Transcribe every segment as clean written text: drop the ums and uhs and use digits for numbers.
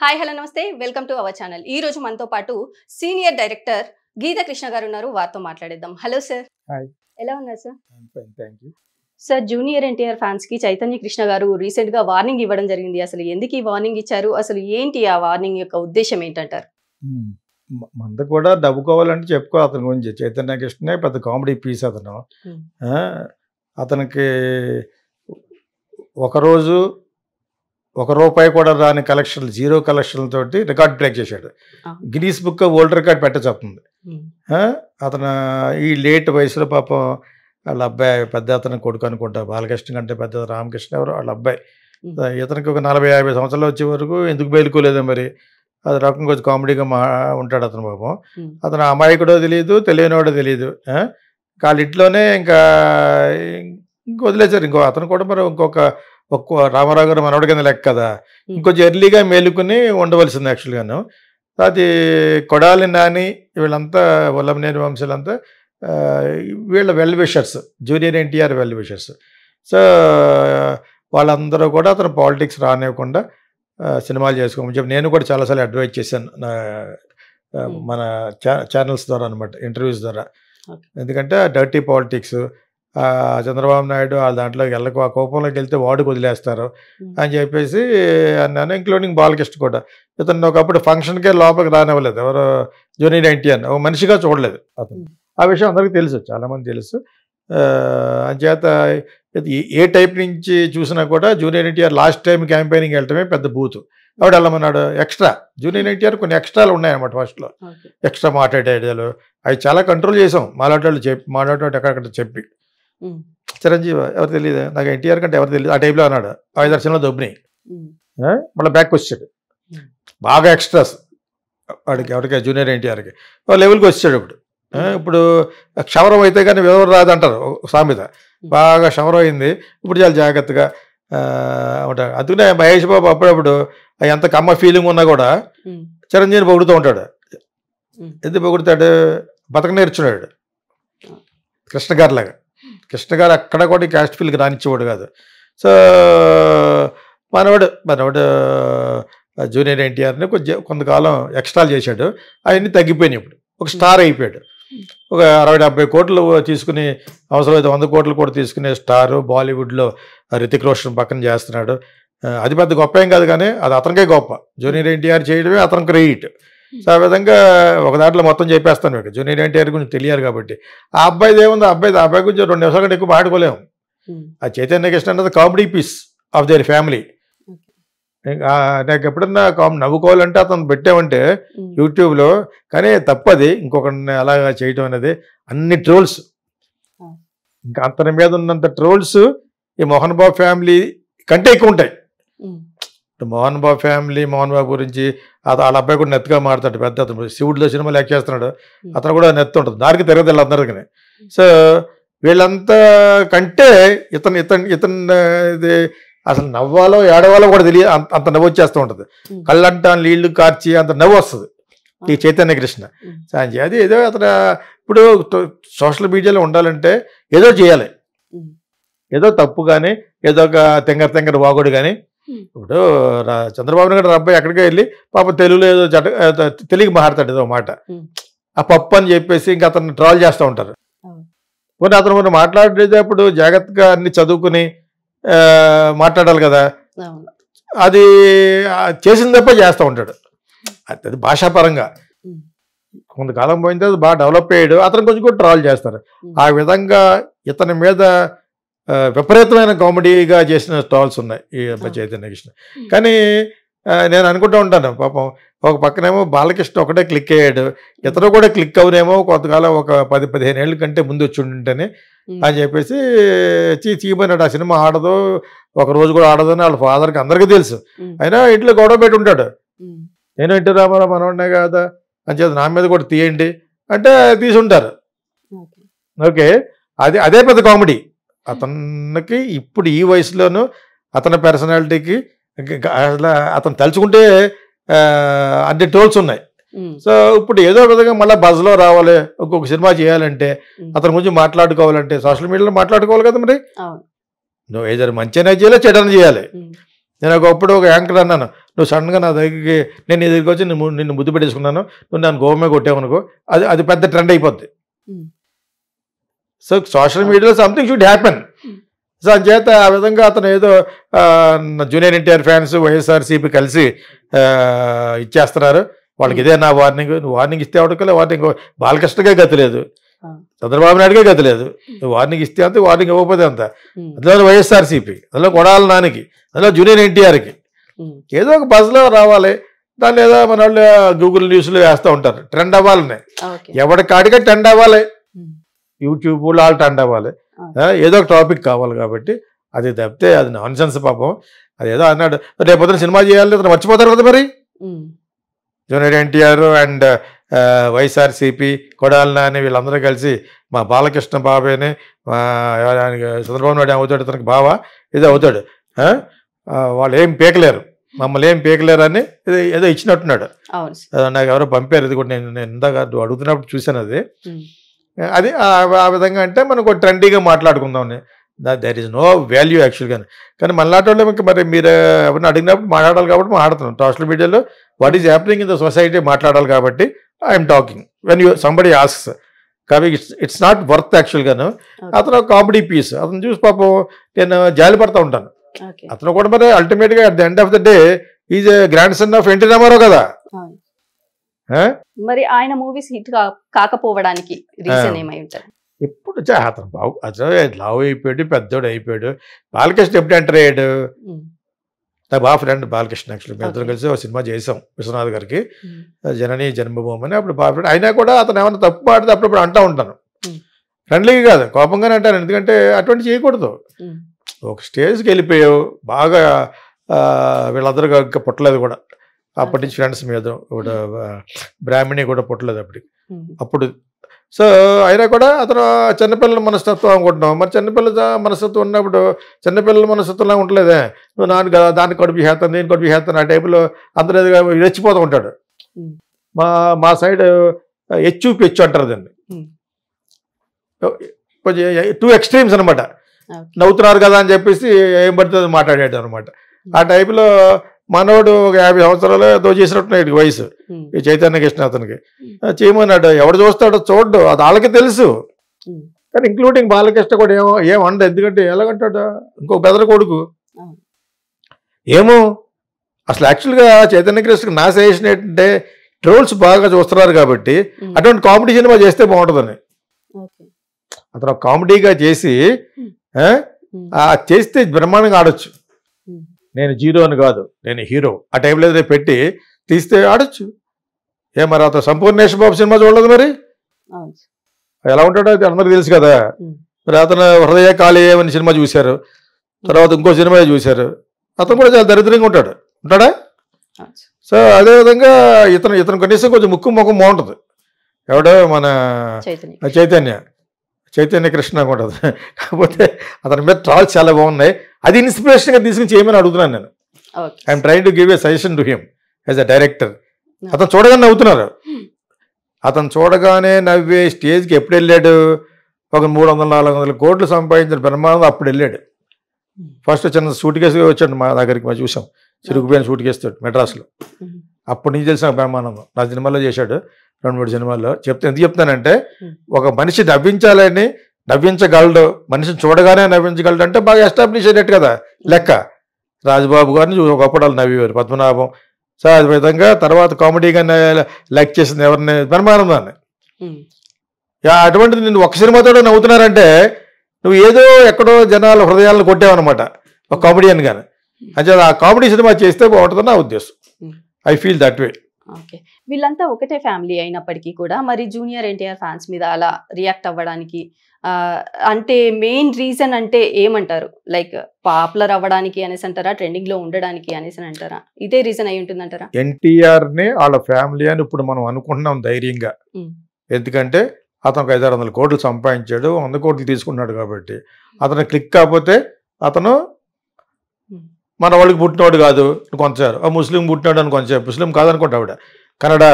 Hi hello నమస్తే welcome to our channel. ఈ రోజు మనతో పాటు సీనియర్ డైరెక్టర్ గీతా కృష్ణ గారు ఉన్నారు. వారితో మాట్లాడేద్దాం. Hello sir. హాయ్. ఎలా ఉన్నారు sir? Thank you sir, junior NTR fans కి చైతన్య కృష్ణ గారు రీసెంట్ గా వార్నింగ్ ఇవ్వడం జరిగింది. అసలు ఎందుకు ఈ వార్నింగ్ ఇచ్చారు, అసలు ఏంటి ఆ వార్నింగ్ యొక్క ఉద్దేశం ఏంటంటారు? మంద కూడా డబ్బుకోవాలంటే చెప్పుకో అతని గురించి. చైతన్య కృష్ణనే పెద్ద కామెడీ పీస్ అతను. అతనికి ఒకరోజు ₹1 కూడా రాని కలెక్షన్లు, 0 కలెక్షన్ల తోటి రికార్డ్ బ్రేక్ చేశాడు. గిన్నీస్ బుక్ వరల్డ్ రికార్డ్ పెట్టచెప్తుంది. అతను ఈ లేట్ వయసులో పాపం వాళ్ళ అబ్బాయి, పెద్ద అతను కొడుకు అనుకుంటా, బాలకృష్ణ కంటే పెద్ద రామకృష్ణ ఎవరు వాళ్ళ అబ్బాయి. ఇతనికి ఒక 40-50 సంవత్సరాలు వచ్చే వరకు ఎందుకు బయలుకోలేదు మరి. అది రకం కొంచెం కామెడీగా ఉంటాడు అతను పాపం. అతను అమాయకుడో తెలియదు, తెలియనివాడో తెలియదు. వాళ్ళ ఇంట్లోనే ఇంకా వదిలేశారు. అతను కూడా మరి ఒక్క రామారావు గారు మనవడి కింద లెక్క కదా, ఇంకొంచెం ఎర్లీగా మేలుకుని ఉండవలసింది యాక్చువల్గాను. అది కొడాలి నాని వీళ్ళంతా, వల్లభనేని వంశీలంతా వీళ్ళ well wishers, junior NTR well wishers. So వాళ్ళందరూ కూడా అతను పాలిటిక్స్ రానివ్వకుండా సినిమాలు చేసుకోమని చెప్పి నేను కూడా చాలాసార్లు అడ్వైజ్ చేశాను మన ఛానల్స్ ద్వారా అనమాట, ఇంటర్వ్యూస్ ద్వారా. ఎందుకంటే డర్టీ పాలిటిక్స్, చంద్రబాబు నాయుడు వాళ్ళ దాంట్లోకి వెళ్ళకు, ఆ కోపంలోకి వెళ్తే వాడుకు వదిలేస్తారు అని చెప్పేసి అన్నాను. ఇంక్లూడింగ్ బాలకృష్ణ కూడా. ఇతను ఒకప్పుడు ఫంక్షన్కే లోపలికి రానివ్వలేదు ఎవరు, జూనియర్ ఎన్టీఆర్ ఒక మనిషిగా చూడలేదు అతను. ఆ విషయం అందరికీ తెలుసు, చాలామంది తెలుసు. అంచేత ఏ టైప్ నుంచి చూసినా కూడా junior NTR last time campaigning వెళ్ళటమే పెద్ద బూతు. ఆవిడ వెళ్ళమన్నాడు. ఎక్స్ట్రా జూనియర్ ఎన్టీఆర్ కొన్ని ఎక్స్ట్రాలు ఉన్నాయన్నమాట. ఫస్ట్లో ఎక్స్ట్రా మాట్లాడేదాలు అవి చాలా కంట్రోల్ చేసాం. మాట్లాడేవాళ్ళు ఎక్కడెక్కడ చెప్పి. చిరంజీవి ఎవరు తెలియదు నాకు, ఎన్టీఆర్ కంటే ఎవరు తెలియదు ఆ టైప్లో అన్నాడు. 5-6 సినిమాలు దొబ్బినాయి. మళ్ళీ బ్యాక్ వచ్చాడు. బాగా ఎక్స్ట్రాస్ వాడికి, ఎవరికి, జూనియర్ ఎన్టీఆర్కి లెవెల్కి వచ్చాడు. ఇప్పుడు క్షవరం అయితే కానీ ఎవరు రాదంటారు సామెత. బాగా క్షవరం అయింది. ఇప్పుడు చాలా జాగ్రత్తగా ఉంటాడు. అందుకనే మహేష్ బాబు అప్పుడప్పుడు ఎంత కమ్మ ఫీలింగ్ ఉన్నా కూడా చిరంజీవిని పొగుడుతూ ఉంటాడు. ఎందుకు పొగుడుతాడు? బతక నేర్చున్నాడు కృష్ణ గారిలాగా. కృష్ణ గారు అక్కడ కూడా క్యాస్ట్ ఫీల్కి రానిచ్చేవాడు కాదు. సో మనవాడు జూనియర్ ఎన్టీఆర్ని కొంతకాలం ఎక్స్ట్రాలు చేశాడు. అవన్నీ తగ్గిపోయినాయి. ఇప్పుడు ఒక స్టార్ అయిపోయాడు. ఒక 60-70 కోట్లు తీసుకుని, అవసరమైతే 100 కోట్లు కూడా తీసుకునే స్టారు. బాలీవుడ్లో రితిక్ రోషన్ పక్కన చేస్తున్నాడు. అది పెద్ద గొప్ప ఏం కాదు, కానీ అది అతనికే గొప్ప. జూనియర్ ఎన్టీఆర్ చేయడమే అతనికి క్రెడిట్. సో ఆ విధంగా ఒక దాంట్లో మొత్తం చెప్పేస్తాను మీకు, జూనియర్ ఎన్టీఆర్ గురించి తెలియాలి కాబట్టి. ఆ అబ్బాయిది ఏముంది, ఆ అబ్బాయి గురించి 2 నిమిషాల కంటే ఎక్కువ మాట్లాడుకోలేము. ఆ చైతన్య కృష్ణ అన్నది comedy piece of their family. నాకు ఎప్పుడన్నా నవ్వుకోవాలంటే అతను పెట్టామంటే యూట్యూబ్లో, కానీ తప్పది ఇంకొకరిని అలాగా చేయటం అనేది. అన్ని ట్రోల్స్, ఇంకా అతని మీద ఉన్నంత ట్రోల్స్ ఈ మోహన్ బాబు ఫ్యామిలీ కంటే ఎక్కువ ఉంటాయి. మోహన్ బాబు ఫ్యామిలీ, మోహన్ బాబు గురించి వాళ్ళ అబ్బాయి కూడా నెత్తుగా మారుతాడు. పెద్ద అతను శివుడిలో సినిమాలు యాక్ట్ చేస్తున్నాడు. అతను కూడా నెత్తి ఉంటుంది, దానికి తిరగదు అందరికీ. సో వీళ్ళంతా కంటే ఇతను అసలు నవ్వాలో ఏడవాలో కూడా తెలియదు, అంత నవ్వు వచ్చేస్తూ ఉంటుంది. కళ్ళంటా నీళ్లు కార్చి అంత నవ్వు వస్తుంది ఈ చైతన్య కృష్ణ. అది ఏదో అతను ఇప్పుడు సోషల్ మీడియాలో ఉండాలంటే ఏదో చేయాలి. ఏదో తప్పు కానీ, ఏదో ఒక తెంగర వాగుడు కానీ. ఇప్పుడు చంద్రబాబు నాయుడు అబ్బాయి ఎక్కడికి వెళ్ళి పాప తెలుగులో ఏదో తెలుగు మాట్లాడతాడు ఏదో మాట, ఆ పప్పు అని చెప్పేసి ఇంకా అతను ట్రాల్ చేస్తూ ఉంటారు. పోనీ అతను మనం మాట్లాడేటప్పుడు జాగ్రత్తగా అన్ని చదువుకుని మాట్లాడాలి కదా. అది చేసిన తప్ప చేస్తూ ఉంటాడు. అది భాషాపరంగా కొంతకాలం పోయిన తర్వాత బాగా డెవలప్ అయ్యాడు. అతను కొంచెం కూడా ట్రాల్ చేస్తారు. ఆ విధంగా ఇతని మీద విపరీతమైన కామెడీగా చేసిన స్టాల్స్ ఉన్నాయి ఈ చైతన్య కృష్ణ. కానీ నేను అనుకుంటూ ఉంటాను, పాపం ఒక పక్కనేమో బాలకృష్ణ ఒకటే క్లిక్ అయ్యాడు, ఇతను కూడా క్లిక్ అవునేమో కొంతకాలం, ఒక 10-15 ఏళ్ళ కంటే ముందు వచ్చి ఉంటేనే అని చెప్పేసి చీపోయినాడు. ఆ సినిమా ఆడదు, ఒక రోజు కూడా ఆడదని వాళ్ళ ఫాదర్కి అందరికీ తెలుసు. అయినా ఇంట్లో గొడవ పెట్టి ఉంటాడు. నేను ఎన్టీ రామారావు మనవాడినే కదా అని చెప్పి నా మీద కూడా తీయండి అంటే తీసుంటారు. ఓకే, అదే పెద్ద కామెడీ అతనికి. ఇప్పుడు ఈ వయసులోనూ అతని పర్సనాలిటీకి అతను తలుచుకుంటే అన్ని టోల్స్ ఉన్నాయి. సో ఇప్పుడు ఏదో విధంగా మళ్ళీ బజ్లో రావాలి, ఒక్కొక్క సినిమా చేయాలంటే, అతని గురించి మాట్లాడుకోవాలంటే సోషల్ మీడియాలో మాట్లాడుకోవాలి కదా. మరి నువ్వు ఏదైనా మంచిగా చేయాలి, చెడని చేయాలి. నేను ఒకప్పుడు ఒక యాంకర్ అన్నాను, నువ్వు సడన్గా నా దగ్గరికి నేను నీ దగ్గరికి వచ్చి నిన్ను ముద్దు పెట్టేసుకున్నాను, నువ్వు నన్ను గోమే కొట్టావనుకో, అది పెద్ద ట్రెండ్ అయిపోద్ది. సో సోషల్ మీడియాలో సంథింగ్ షుడ్ హ్యాపెన్. సో అంచేత ఆ విధంగా అతను ఏదో జూనియర్ ఎన్టీఆర్ ఫ్యాన్స్ వైఎస్ఆర్సీపీ కలిసి ఇచ్చేస్తున్నారు, వాళ్ళకి ఇదే నా వార్నింగ్. నువ్వు వార్నింగ్ ఇస్తే ఎవరికలే వార్నింగ్, బాలకృష్ణకే గతి లేదు, చంద్రబాబు నాయుడుకే గతి లేదు. నువ్వు వార్నింగ్ ఇస్తే అంత, వార్నింగ్ ఇవ్వకపోతే అంత. అందులో వైఎస్ఆర్సీపీ, అందులో కొడాలి నానికి, అందులో జూనియర్ ఎన్టీఆర్కి ఏదో ఒక బజ్లో రావాలి. దాన్ని ఏదో మన వాళ్ళు గూగుల్ న్యూస్లో వేస్తూ ఉంటారు, ట్రెండ్ అవ్వాలని. ఎవరి కాడిగా ట్రెండ్ అవ్వాలి, యూట్యూబ్ వాళ్ళు ట్రెండ్ అవ్వాలి, ఏదో ఒక టాపిక్ కావాలి. కాబట్టి అది తప్పితే అది నాన్ సెన్స్ పాపం. అది ఏదో అన్నాడు, రేపొద్దున సినిమా చేయాలి, అతను మర్చిపోతారు కదా మరి. జూనియర్ ఎన్టీఆర్ అండ్ వైఎస్ఆర్సీపీ, కొడాలి నాని వీళ్ళందరూ కలిసి మా బాలకృష్ణ బాబాయ్ని, మా చంద్రబాబు నాయుడు అవుతాడు, అతనికి బావ ఏదో అవుతాడు, వాళ్ళు ఏం పీకలేరు, మమ్మల్ని ఏం పీకలేరు అని ఏదో ఇచ్చినట్టున్నాడు. నాకు ఎవరో పంపారు, ఇది కూడా నేను ఇందాక అడుగుతున్నప్పుడు చూశాను. అది ఆ విధంగా అంటే మనకు ట్రెండీగా మాట్లాడుకుందాం. దర్ ఈజ్ నో వాల్యూ యాక్చువల్గా. కానీ మళ్ళాటి వాళ్ళు మరి మీరు ఎవరిని అడిగినప్పుడు మాట్లాడాలి కాబట్టి మాట్లాడుతున్నాం. సోషల్ మీడియాలో what is happening in the society మాట్లాడాలి కాబట్టి I'm talking when you somebody asks. కాబట్టి ఇట్స్ నాట్ వర్త్ యాక్చువల్గాను. అతను కామెడీ పీస్, అతను చూసి పాపం నేను జాలి పడుతూ ఉంటాను. అతను కూడా మరి అల్టిమేట్గా at the end of the day is a grandson of NT Rama Rao కదా. మరి ఆయన మూవీస్ హిట్ కాకపోవడానికి రీజన్ ఏమై ఉంటారు? ఎప్పుడు అతను అసలు లావు అయిపోయాడు, పెద్దోడు అయిపోయాడు. బాలకృష్ణ ఎప్పుడు ఎంటర్ అయ్యాడు? నా బాగా ఫ్రెండ్ బాలకృష్ణ. యాక్చువల్లీ మేము ఇద్దరు కలిసి ఒక సినిమా చేసాం విశ్వనాథ్ గారికి, జననీ జన్మభూమి అని. అప్పుడు బాగా ఫ్రెండ్ అయినా కూడా అతను ఏమైనా తప్పు మాడితే అప్పుడప్పుడు అంటూ ఉంటాను. ఫ్రెండ్లీగా కాదు, కోపంగానే అంటాను. ఎందుకంటే అటువంటి చేయకూడదు. ఒక స్టేజ్కి వెళ్ళిపోయావు, బాగా వీళ్ళందరూ పుట్టలేదు కూడా అప్పటి నుంచి ఫ్రెండ్స్ మీద. కూడా బ్రాహ్మణి కూడా పుట్టలేదు అప్పుడు. సో అయినా కూడా అతను చిన్నపిల్లల మనస్తత్వం అనుకుంటున్నాం. మరి చిన్నపిల్లల మనస్తత్వం ఉన్నప్పుడు చిన్నపిల్లల మనస్తత్వంలా ఉండలేదే. నువ్వు దాన్ని కడుపు చేస్తాను, నేను కడుపు చేస్తాను, ఆ టైపులో అందరూ రెచ్చిపోతూ ఉంటాడు. మా సైడ్ హెచ్చు పెచ్చు అంటారు దాన్ని. కొంచెం 2 ఎక్స్ట్రీమ్స్ అనమాట. నవ్వుతున్నారు కదా అని చెప్పేసి ఏం పడుతుంది మాట్లాడాడు అనమాట. ఆ టైపులో మనోడు ఒక 50 సంవత్సరాలు ఏదో చేసినట్టున్నాడు వయసు. ఈ చైతన్య కృష్ణ అతనికి చేయమన్నాడు. ఎవడు చూస్తాడో చూడ్డు, అది వాళ్ళకి తెలుసు. కానీ ఇంక్లూడింగ్ బాలకృష్ణ కూడా ఏమండ. ఎందుకంటే ఎలాగంటాడు, ఇంకో బెదర కొడుకు ఏమో. అసలు యాక్చువల్గా చైతన్య కృష్ణకి నా సజెషన్ ఏంటంటే, ట్రోల్స్ బాగా చూస్తున్నారు కాబట్టి అటువంటి కామెడీ సినిమా చేస్తే బాగుంటుందని. అతను కామెడీగా చేసి చేస్తే బ్రహ్మాండంగా ఆడొచ్చు. నేను జీరో అని కాదు, నేను హీరో ఆ టైంలో ఏదో పెట్టి తీస్తే ఆడొచ్చు. మరి అతను సంపూర్ణేశ్వర బాబు సినిమా చూడలేదు మరి, ఎలా ఉంటాడో అది అందరికీ తెలుసు కదా. మరి అతను హృదయ కాళీయం అని సినిమా చూశారు, తర్వాత ఇంకో సినిమా చూశారు. అతను కూడా చాలా దరిద్రంగా ఉంటాడా? సో అదేవిధంగా ఇతను కనీసం కొంచెం ముక్కు ముఖం బాగుంటుంది. ఎవడో మన చైతన్య కృష్ణ ఉంటుంది. కాకపోతే అతని మీద ట్రాల్స్ చాలా బాగున్నాయి. అది ఇన్స్పిరేషన్గా తీసుకుని చేయమని అడుగుతున్నాను నేను. I'm trying to give a suggestion to him as a director. అతను చూడగానే నవ్వుతున్నారు. అతను చూడగానే నవ్వే స్టేజ్కి ఎప్పుడు వెళ్ళాడు? ఒక 300-400 కోట్లు సంపాదించిన బ్రహ్మానందం అప్పుడు వెళ్ళాడు. ఫస్ట్ చిన్న సూట్ కేసు వచ్చాడు మా దగ్గరికి, మేము చూసాం. చిరుగుపోయిన సూట్ కేస్తాడు మెడ్రాస్లో. అప్పటి నుంచి తెలిసిన బ్రహ్మానందం నా సినిమాలో చేశాడు, 2-3 సినిమాల్లో. ఎందుకు చెప్తానంటే, ఒక మనిషి నవ్వించగలడు, మనిషిని చూడగానే నవ్వించగలడు అంటే బాగా ఎస్టాబ్లిష్ అయినట్టు కదా లెక్క. రాజబాబు గారిని ఒకప్పుడు వాళ్ళు నవ్వేవారు, పద్మనాభం. సో అదే విధంగా తర్వాత కామెడీగా లైక్ చేసింది ఎవరిని? బ్రహ్మానందాన్ని. అటువంటిది నేను ఒక సినిమాతో నవ్వుతున్నారంటే నువ్వు ఏదో ఎక్కడో జనాల హృదయాలను కొట్టావన్నమాట ఒక కామెడియన్ గాని. అంటే ఆ కామెడీ సినిమా చేస్తే బాగుంటుందని నా ఉద్దేశం. I feel that way. Okay, వీళ్ళంతా ఒకటే ఫ్యామిలీ అయినప్పటికీ కూడా మరి జూనియర్ ఎన్టీఆర్ ఫ్యాన్స్ మీద అలా రియాక్ట్ అవ్వడానికి అంటే మెయిన్ రీజన్ అంటే ఏమంటారు? లైక్ పాపులర్ అవ్వడానికి అనేసి అంటారా, ట్రెండింగ్ లో ఉండడానికి అనేసి అంటారా? ఇదే రీజన్ అయి ఉంటుందంటారా? ఎన్టీఆర్ ని వాళ్ళ ఫ్యామిలీ అని ఇప్పుడు మనం అనుకుంటున్నాం ధైర్యంగా. ఎందుకంటే అతను 500-600 కోట్లు సంపాదించాడు, 100 కోట్లు తీసుకున్నాడు కాబట్టి. అతను క్లిక్ కాకపోతే అతను మన వాళ్ళకి పుట్టినవాడు కాదు, కొంతసేపు ముస్లిం పుట్టినాడు అని కొంచెం, ముస్లిం కాదనుకుంటా ఆవిడ, కన్నడ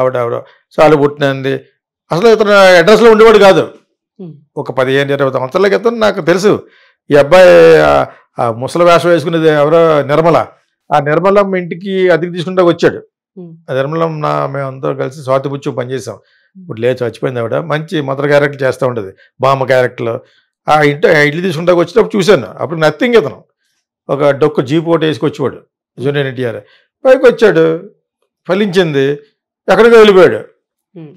ఆవిడ. సో వాళ్ళు పుట్టినది అసలు ఇతను అడ్రస్లో ఉండేవాడు కాదు. ఒక 15-20 సంవత్సరాల క్రితం నాకు తెలుసు ఈ అబ్బాయి ముసలి వేషం వేసుకునేది ఎవరో నిర్మల, ఆ నిర్మలమ్మ ఇంటికి అతికి తీసుకుంటా వచ్చాడు. ఉమ్, ఆ నిర్మలమ్మ మేమంతా కలిసి స్వాతిపుచ్చు పనిచేసాం. ఇప్పుడు లేదు చచ్చిపోయింది ఆవిడ. మంచి మదర్ క్యారెక్టర్ చేస్తూ ఉంటుంది, బామ్మ క్యారెక్టర్లో. ఆ ఇడ్లీ తీసుకుంటా వచ్చినప్పుడు చూశాను. అప్పుడు నథింగ్ ఇతను ఒక డొక్కు జీప్ ఒకటి వేసుకొచ్చేవాడు జూనియర్ ఎన్టీఆర్. పైకి వచ్చాడు, ఫలించింది, ఎక్కడికో వెళ్ళిపోయాడు. ఉమ్,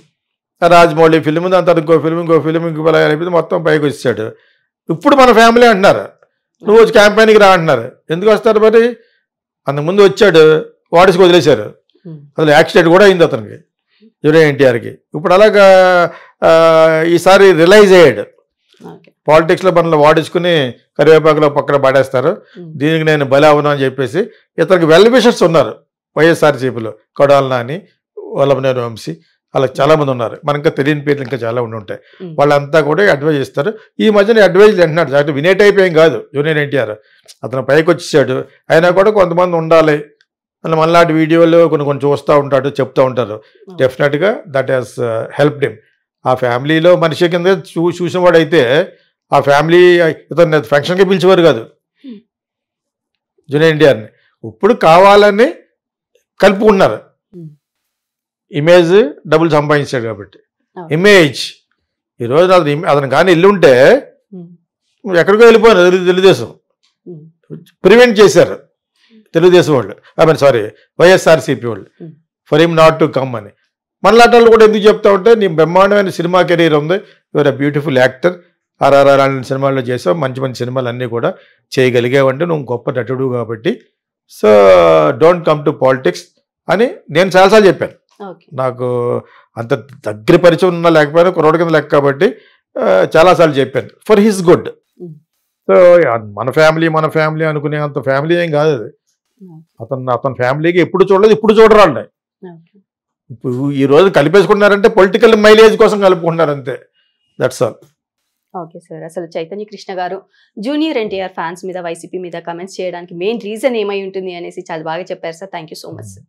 రాజమౌళి ఫిలిం, దాని తర్వాత ఇంకో ఫిలిం ఇంకో అయిపోయింది, మొత్తం పైకి వచ్చాడు. ఇప్పుడు మన ఫ్యామిలీ అంటున్నారు, నువ్వు వచ్చి క్యాంపెయిన్కి రా అంటున్నారు. ఎందుకు వస్తారు మరి? అంతకుముందు వచ్చాడు, వాడికి వదిలేశారు. ఉమ్, అసలు యాక్సిడెంట్ కూడా అయింది అతనికి, జూనియర్ ఎన్టీఆర్కి. ఇప్పుడు అలాగా ఈసారి రియలైజ్ అయ్యాడు. ఓకే. పాలిటిక్స్లో మనల్ని వాడించుకుని కరివేపాకులో పక్కన పడేస్తారు, ఉమ్, దీనికి నేను బలి అవును అని చెప్పేసి ఇతనికి వెల్ విషర్స్ ఉన్నారు వైఎస్ఆర్సీపీలో. కొడాలి నాని, వల్లభనేని వంశీ, అలా చాలామంది ఉన్నారు. మనకు ఇంకా తెలియని పేర్లు ఇంకా చాలా ఉండి ఉంటాయి. ఉమ్, వాళ్ళంతా కూడా అడ్వైజ్ ఇస్తారు. ఈ మధ్యన అడ్వైజ్లు అంటున్నాడు, అంటే వినే టైప్ ఏం కాదు జూనియర్ ఎన్టీఆర్. అతను పైకి వచ్చేసాడు, అయినా కూడా కొంతమంది ఉండాలి అని మనలాంటి వీడియోలు కొన్ని చూస్తూ ఉంటాడు, చెప్తూ ఉంటారు. డెఫినెట్గా దట్ హాస్ హెల్ప్డ్ హిమ్. ఆ ఫ్యామిలీలో మనిషి కింద చూసినవాడు అయితే ఆ ఫ్యామిలీ ఇతను ఫంక్షన్కి పిలిచేవారు కాదు జూనియర్ ఎన్టీఆర్ని. ఇప్పుడు కావాలని కలుపుకున్నారు. ఉమ్, ఇమేజ్ డబ్బులు సంపాదించాడు కాబట్టి. Okay. ఇమేజ్ ఈరోజు అతను కానీ ఎల్లుంటే ఉమ్, ఎక్కడికో వెళ్ళిపోయారు తెలుగుదేశం. ఉమ్, ప్రివెంట్ చేశారు తెలుగుదేశం వాళ్ళు, ఐ మీన్ సారీ వైఎస్ఆర్సీపీ వాళ్ళు, Hmm. For him not to come అని. మనలాంటి వాళ్ళు కూడా ఎందుకు చెప్తా ఉంటే, నీ బ్రహ్మాండమైన సినిమా కెరీర్ ఉంది, your a beautiful actor, RRR లాంటి సినిమాల్లో చేసావు, మంచి మంచి సినిమాలు అన్నీ కూడా చేయగలిగావంటే నువ్వు గొప్ప నటుడు కాబట్టి, so don't come to politics అని నేను చాలాసార్లు చెప్పాను. ఓకే. నాకు అంత దగ్గర పరిచయం ఉన్నా లేకపోయినా కుర్రోడి కింద లెక్క కాబట్టి చాలాసార్లు చెప్పాను, for his good. Um, so మన ఫ్యామిలీ అనుకునే అంత ఫ్యామిలీ ఏం కాదు అది. అతని ఫ్యామిలీకి ఎప్పుడు చూడలేదు, ఇప్పుడు చూడరాండి. ఓకే. ఇప్పుడు ఈ రోజు కలిపేసుకున్నారంటే పొలిటికల్ మైలేజ్ కోసం కలుపుకుంటున్నారు అంతే, దట్స్ ఆల్. ఓకే సార్, అసలు చైతన్య కృష్ణ గారు జూనియర్ ఎన్టీఆర్ ఫ్యాన్స్ మీద, వైసీపీ మీద కమెంట్స్ చేయడానికి మెయిన్ రీజన్ ఏమై ఉంటుంది అనేసి చాలా బాగా చెప్పారు sir. Thank you so much sir.